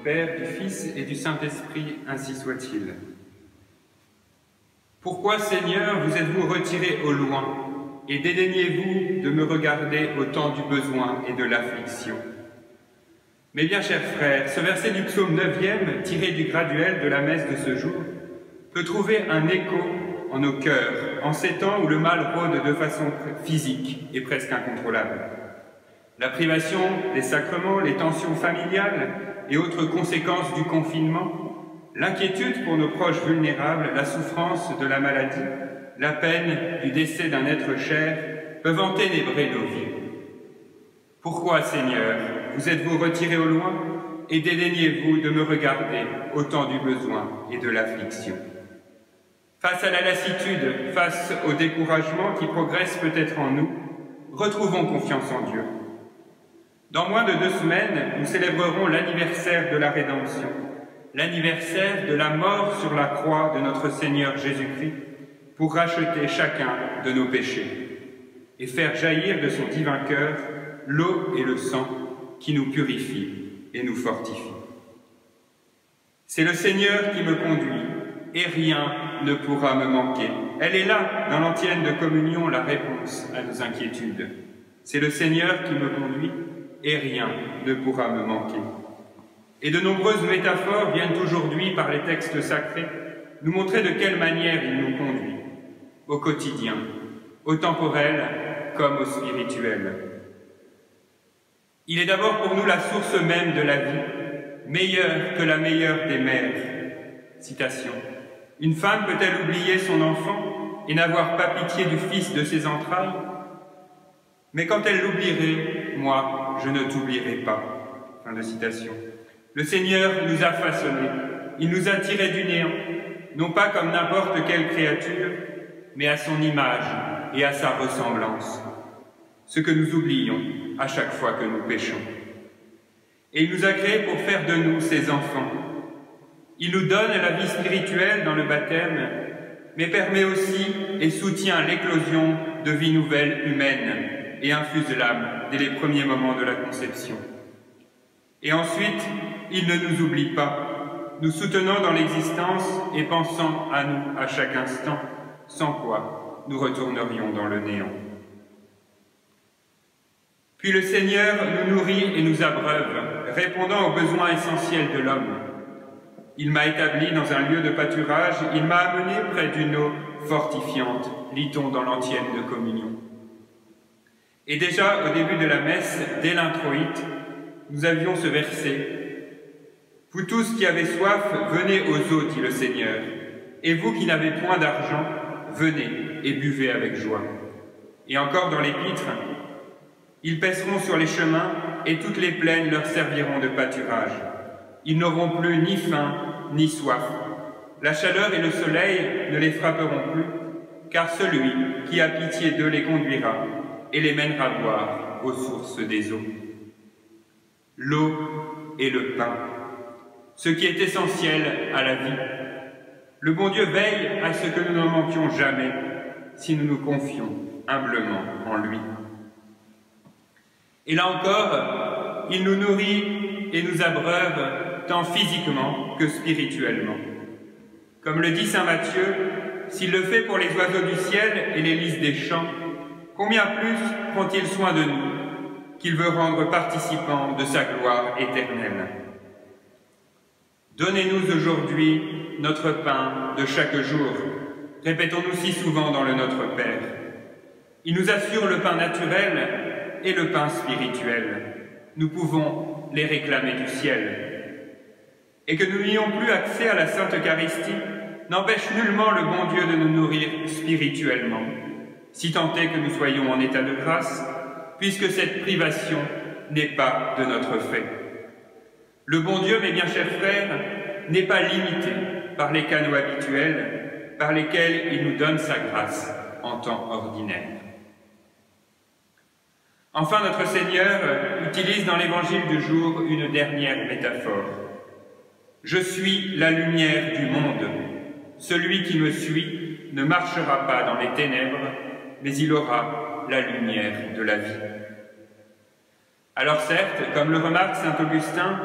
Père, du Fils et du Saint-Esprit, ainsi soit-il. Pourquoi, Seigneur, vous êtes-vous retiré au loin, et dédaignez-vous de me regarder au temps du besoin et de l'affliction? Mes bien chers frères, ce verset du psaume 9e, tiré du graduel de la messe de ce jour, peut trouver un écho en nos cœurs, en ces temps où le mal rôde de façon physique et presque incontrôlable. La privation des sacrements, les tensions familiales et autres conséquences du confinement, l'inquiétude pour nos proches vulnérables, la souffrance de la maladie, la peine du décès d'un être cher peuvent enténébrer nos vies. Pourquoi, Seigneur, vous êtes-vous retiré au loin et dédaignez-vous de me regarder au temps du besoin et de l'affliction? Face à la lassitude, face au découragement qui progresse peut-être en nous, retrouvons confiance en Dieu. Dans moins de 2 semaines, nous célébrerons l'anniversaire de la rédemption, l'anniversaire de la mort sur la croix de notre Seigneur Jésus-Christ pour racheter chacun de nos péchés et faire jaillir de son divin cœur l'eau et le sang qui nous purifient et nous fortifient. C'est le Seigneur qui me conduit et rien ne pourra me manquer. Elle est là, dans l'antienne de communion, la réponse à nos inquiétudes. C'est le Seigneur qui me conduit et rien ne pourra me manquer. Et de nombreuses métaphores viennent aujourd'hui par les textes sacrés nous montrer de quelle manière il nous conduit, au quotidien, au temporel comme au spirituel. Il est d'abord pour nous la source même de la vie, meilleure que la meilleure des mères. Citation. Une femme peut-elle oublier son enfant et n'avoir pas pitié du fils de ses entrailles? Mais quand elle l'oublierait, moi, je ne t'oublierai pas. Fin de citation. Le Seigneur nous a façonnés, il nous a tirés du néant, non pas comme n'importe quelle créature, mais à son image et à sa ressemblance, ce que nous oublions à chaque fois que nous péchons. Et il nous a créés pour faire de nous ses enfants. Il nous donne la vie spirituelle dans le baptême, mais permet aussi et soutient l'éclosion de vie nouvelle humaine et infuse l'âme dès les premiers moments de la conception. Et ensuite, il ne nous oublie pas, nous soutenant dans l'existence et pensant à nous à chaque instant, sans quoi nous retournerions dans le néant. Puis le Seigneur nous nourrit et nous abreuve, répondant aux besoins essentiels de l'homme. Il m'a établi dans un lieu de pâturage, il m'a amené près d'une eau fortifiante, lit-on dans l'antienne de communion. Et déjà au début de la messe, dès l'introïte, nous avions ce verset. « Vous tous qui avez soif, venez aux eaux, dit le Seigneur, et vous qui n'avez point d'argent, venez et buvez avec joie. » Et encore dans l'épître, « Ils paisseront sur les chemins, et toutes les plaines leur serviront de pâturage. Ils n'auront plus ni faim, ni soif. La chaleur et le soleil ne les frapperont plus, car celui qui a pitié d'eux les conduira et les mènera boire aux sources des eaux. » L'eau et le pain, ce qui est essentiel à la vie. Le bon Dieu veille à ce que nous n'en manquions jamais si nous nous confions humblement en lui. Et là encore, il nous nourrit et nous abreuve tant physiquement que spirituellement. Comme le dit saint Matthieu, s'il le fait pour les oiseaux du ciel et les lys des champs, combien plus prend-il soin de nous, qu'il veut rendre participants de sa gloire éternelle. Donnez-nous aujourd'hui notre pain de chaque jour, répétons-nous si souvent dans le Notre Père. Il nous assure le pain naturel et le pain spirituel. Nous pouvons les réclamer du ciel. Et que nous n'ayons plus accès à la Sainte Eucharistie n'empêche nullement le bon Dieu de nous nourrir spirituellement, si tant est que nous soyons en état de grâce, puisque cette privation n'est pas de notre fait. Le bon Dieu, mes bien chers frères, n'est pas limité par les canaux habituels par lesquels il nous donne sa grâce en temps ordinaire. Enfin, notre Seigneur utilise dans l'Évangile du jour une dernière métaphore. « Je suis la lumière du monde. Celui qui me suit ne marchera pas dans les ténèbres, mais il aura la lumière de la vie. » Alors certes, comme le remarque saint Augustin,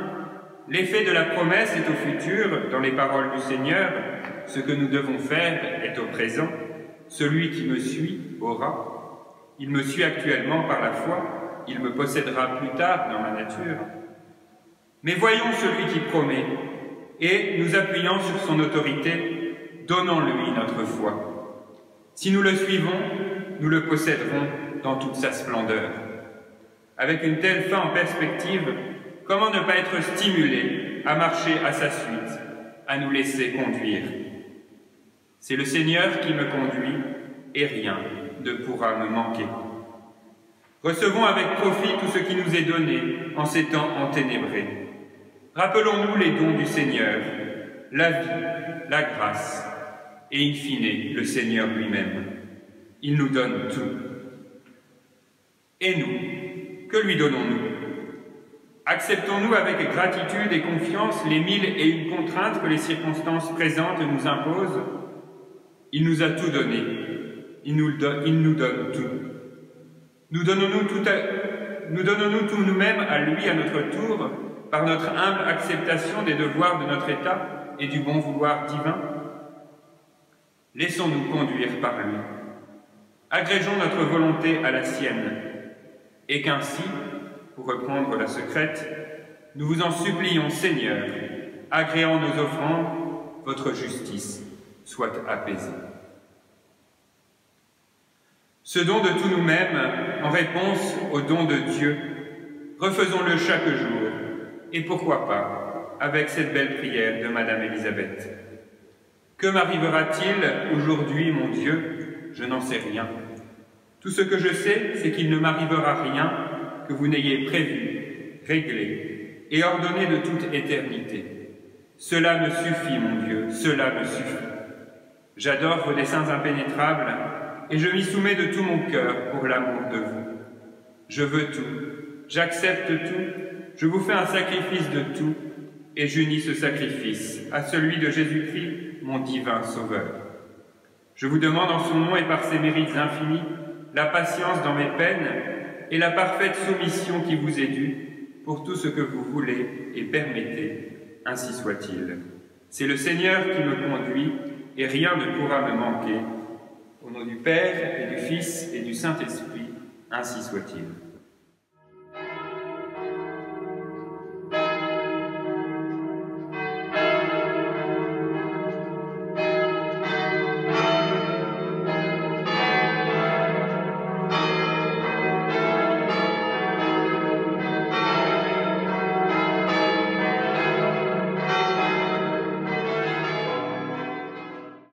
L'effet de la promesse est au futur, dans les paroles du Seigneur. Ce que nous devons faire est au présent. Celui qui me suit aura. Il me suit actuellement par la foi, il me possédera plus tard dans ma nature. Mais voyons celui qui promet, et, nous appuyant sur son autorité, donnons-lui notre foi. Si nous le suivons, nous le posséderons dans toute sa splendeur. Avec une telle fin en perspective, comment ne pas être stimulé à marcher à sa suite, à nous laisser conduire? C'est le Seigneur qui me conduit, et rien ne pourra me manquer. Recevons avec profit tout ce qui nous est donné en ces temps enténébrés. Rappelons-nous les dons du Seigneur, la vie, la grâce, et in fine, le Seigneur lui-même. Il nous donne tout. Et nous, que lui donnons-nous? Acceptons-nous avec gratitude et confiance les 1001 contraintes que les circonstances présentes nous imposent? Il nous a tout donné. Il nous donne tout. Nous donnons-nous tout nous-mêmes à lui à notre tour, par notre humble acceptation des devoirs de notre état et du bon vouloir divin? Laissons-nous conduire par lui. Agrégeons notre volonté à la sienne, et qu'ainsi, pour reprendre la secrète, nous vous en supplions, Seigneur, agréant nos offrandes, votre justice soit apaisée. Ce don de tout nous-mêmes, en réponse au don de Dieu, refaisons-le chaque jour, et pourquoi pas, avec cette belle prière de Madame Élisabeth. Que m'arrivera-t-il aujourd'hui, mon Dieu? Je n'en sais rien. Tout ce que je sais, c'est qu'il ne m'arrivera rien que vous n'ayez prévu, réglé et ordonné de toute éternité. Cela me suffit, mon Dieu, cela me suffit. J'adore vos desseins impénétrables et je m'y soumets de tout mon cœur pour l'amour de vous. Je veux tout, j'accepte tout, je vous fais un sacrifice de tout et j'unis ce sacrifice à celui de Jésus-Christ, mon divin Sauveur. Je vous demande en son nom et par ses mérites infinis la patience dans mes peines et la parfaite soumission qui vous est due pour tout ce que vous voulez et permettez, ainsi soit-il. C'est le Seigneur qui me conduit et rien ne pourra me manquer. Au nom du Père et du Fils et du Saint-Esprit, ainsi soit-il.